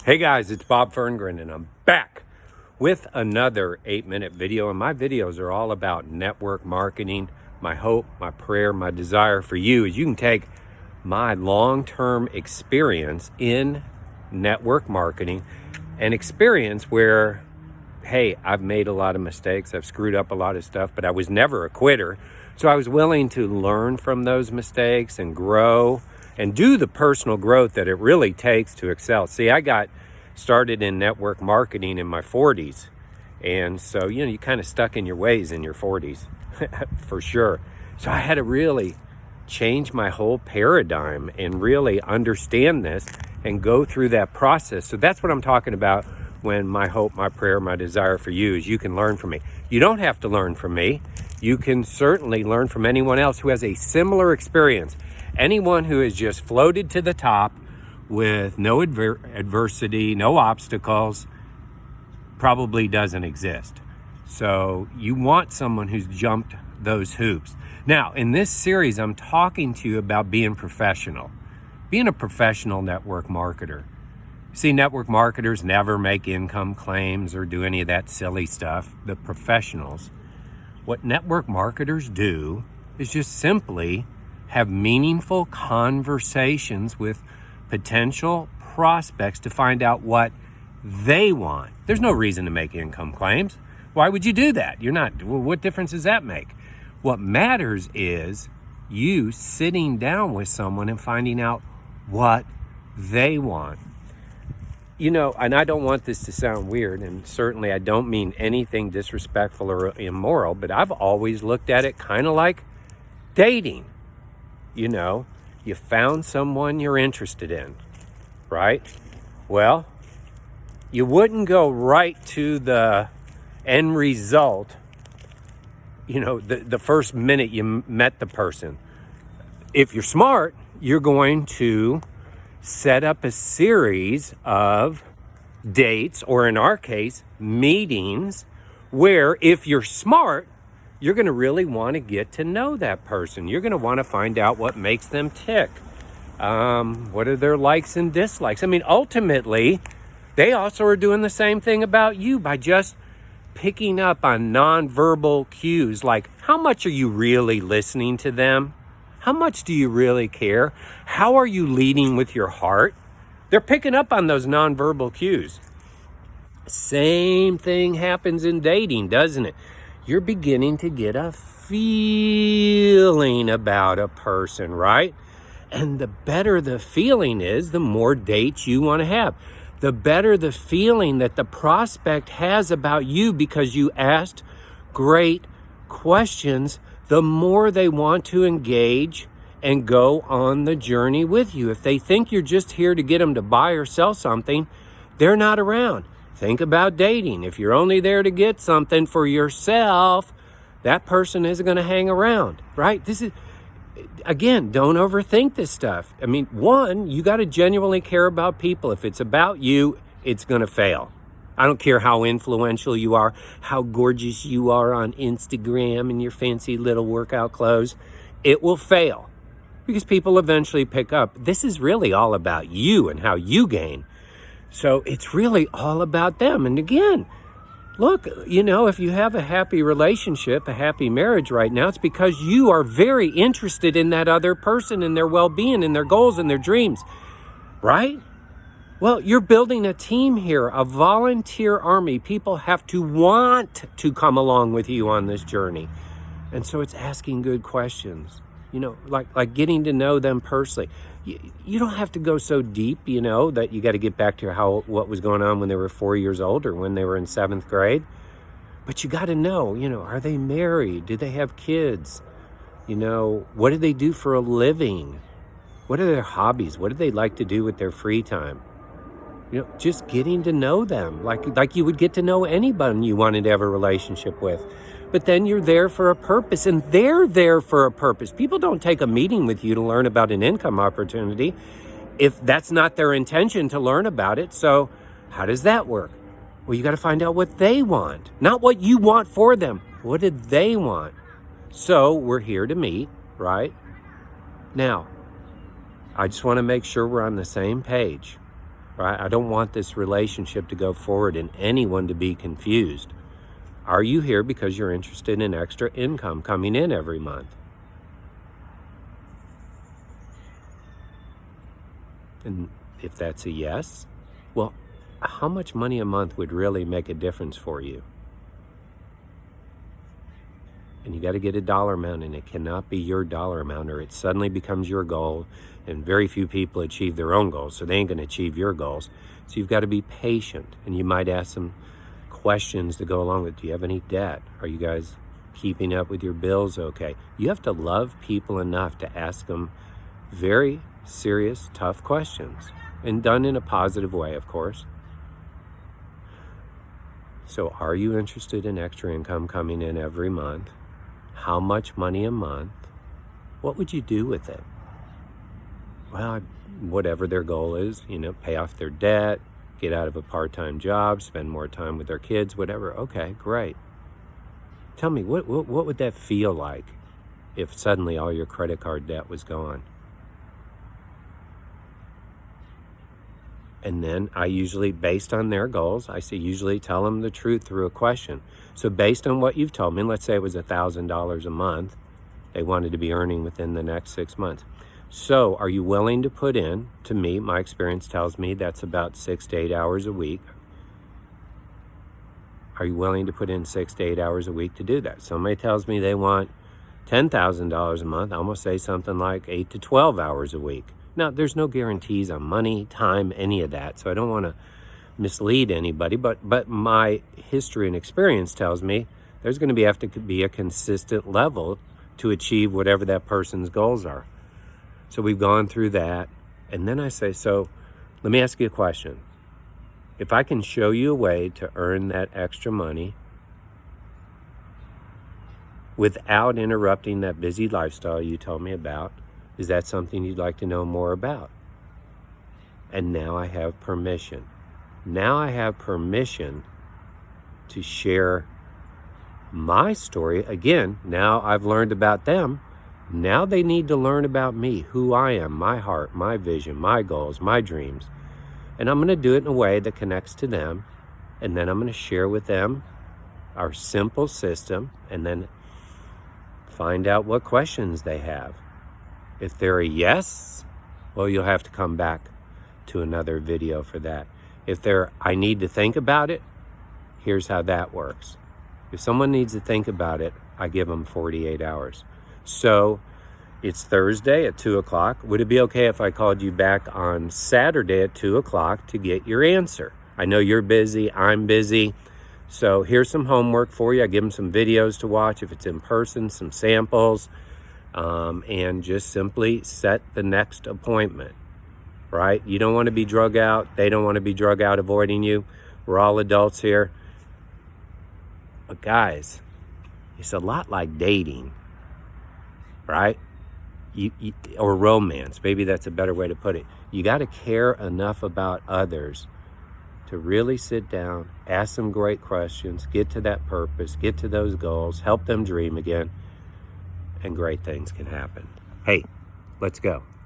Hey guys, it's Bob Ferngren and I'm back with another 8-minute video. And my videos are all about network marketing. My hope, my prayer, my desire for you is you can take my long-term experience in network marketing and experience where, hey, I've made a lot of mistakes. I've screwed up a lot of stuff, but I was never a quitter. So I was willing to learn from those mistakes and grow and do the personal growth that it really takes to excel. See, I got started in network marketing in my 40s. And so, you kind of stuck in your ways in your 40s, for sure. So I had to really change my whole paradigm and really understand this and go through that process. So that's what I'm talking about when my hope, my prayer, my desire for you is you can learn from me. You don't have to learn from me. You can certainly learn from anyone else who has a similar experience. Anyone who has just floated to the top with no adversity, no obstacles, probably doesn't exist. So you want someone who's jumped those hoops. Now, in this series, I'm talking to you about being professional, being a professional network marketer. See, network marketers never make income claims or do any of that silly stuff. The professionals, what network marketers do is just simply have meaningful conversations with potential prospects to find out what they want. There's no reason to make income claims. Why would you do that? What difference does that make? What matters is you sitting down with someone and finding out what they want. And I don't want this to sound weird, and certainly I don't mean anything disrespectful or immoral, but I've always looked at it kind of like dating. You found someone you're interested in, right? Well, you wouldn't go right to the end result, the first minute you met the person. If you're smart, you're going to set up a series of dates, or in our case, meetings, where if you're smart, you're going to really want to get to know that person. You're going to want to find out what makes them tick. What are their likes and dislikes? Ultimately, they also are doing the same thing about you by just picking up on nonverbal cues. Like, how much are you really listening to them? How much do you really care? How are you leading with your heart? They're picking up on those nonverbal cues. Same thing happens in dating, doesn't it? You're beginning to get a feeling about a person, right? And the better the feeling is, the more dates you want to have. The better the feeling that the prospect has about you because you asked great questions, the more they want to engage and go on the journey with you. If they think you're just here to get them to buy or sell something, they're not around. Think about dating. If you're only there to get something for yourself, that person isn't going to hang around, right? Again, don't overthink this stuff. One, you got to genuinely care about people. If it's about you, it's going to fail. I don't care how influential you are, how gorgeous you are on Instagram in your fancy little workout clothes. It will fail because people eventually pick up. This is really all about you and how you gain. So it's really all about them. And again, look, if you have a happy relationship, a happy marriage right now, it's because you are very interested in that other person and their well-being and their goals and their dreams, right? Well, you're building a team here, a volunteer army. People have to want to come along with you on this journey. And so it's asking good questions, like getting to know them personally. You don't have to go so deep, that you got to get back to what was going on when they were 4 years old or when they were in 7th grade. But you got to know, are they married? Do they have kids? What do they do for a living? What are their hobbies? What do they like to do with their free time? Just getting to know them like you would get to know anyone you wanted to have a relationship with. But then you're there for a purpose, and they're there for a purpose. People don't take a meeting with you to learn about an income opportunity if that's not their intention to learn about it. So how does that work? Well, you got to find out what they want, not what you want for them. What did they want? So we're here to meet, right? Now, I just want to make sure we're on the same page. right? I don't want this relationship to go forward and anyone to be confused. Are you here because you're interested in extra income coming in every month? And if that's a yes, well, how much money a month would really make a difference for you? And you got to get a dollar amount, and it cannot be your dollar amount, or it suddenly becomes your goal. And very few people achieve their own goals, so they ain't going to achieve your goals. So you've got to be patient, and you might ask some questions to go along with. Do you have any debt? Are you guys keeping up with your bills okay? You have to love people enough to ask them very serious, tough questions, and done in a positive way, of course. So are you interested in extra income coming in every month? How much money a month? What would you do with it? Well, whatever their goal is, pay off their debt, get out of a part-time job, spend more time with their kids, whatever. Okay, great. Tell me, what would that feel like if suddenly all your credit card debt was gone? And then I usually, based on their goals, usually tell them the truth through a question. So based on what you've told me, let's say it was $1,000 a month they wanted to be earning within the next 6 months. So are you willing to put in, to me, my experience tells me that's about 6 to 8 hours a week. Are you willing to put in 6 to 8 hours a week to do that? Somebody tells me they want $10,000 a month. I'm going to say something like 8 to 12 hours a week. Now, there's no guarantees on money, time, any of that, so I don't want to mislead anybody, but my history and experience tells me there's going to have to be a consistent level to achieve whatever that person's goals are. So we've gone through that, and then I say, so let me ask you a question. If I can show you a way to earn that extra money without interrupting that busy lifestyle you told me about, is that something you'd like to know more about? And now I have permission. Now I have permission to share my story. Again, now I've learned about them. Now they need to learn about me, who I am, my heart, my vision, my goals, my dreams. And I'm going to do it in a way that connects to them. And then I'm going to share with them our simple system and then find out what questions they have. If they're a yes, well, you'll have to come back to another video for that. If they're, I need to think about it, here's how that works. If someone needs to think about it, I give them 48 hours. So it's Thursday at 2 o'clock. Would it be okay if I called you back on Saturday at 2 o'clock to get your answer? I know you're busy, I'm busy. So here's some homework for you. I give them some videos to watch if it's in person, some samples. And just simply set the next appointment, right? You don't want to be drug out. They don't want to be drug out avoiding you. We're all adults here. But guys, it's a lot like dating, right? Or romance. Maybe that's a better way to put it. You got to care enough about others to really sit down, ask them great questions, get to that purpose, get to those goals, help them dream again. And great things can happen. Hey, let's go.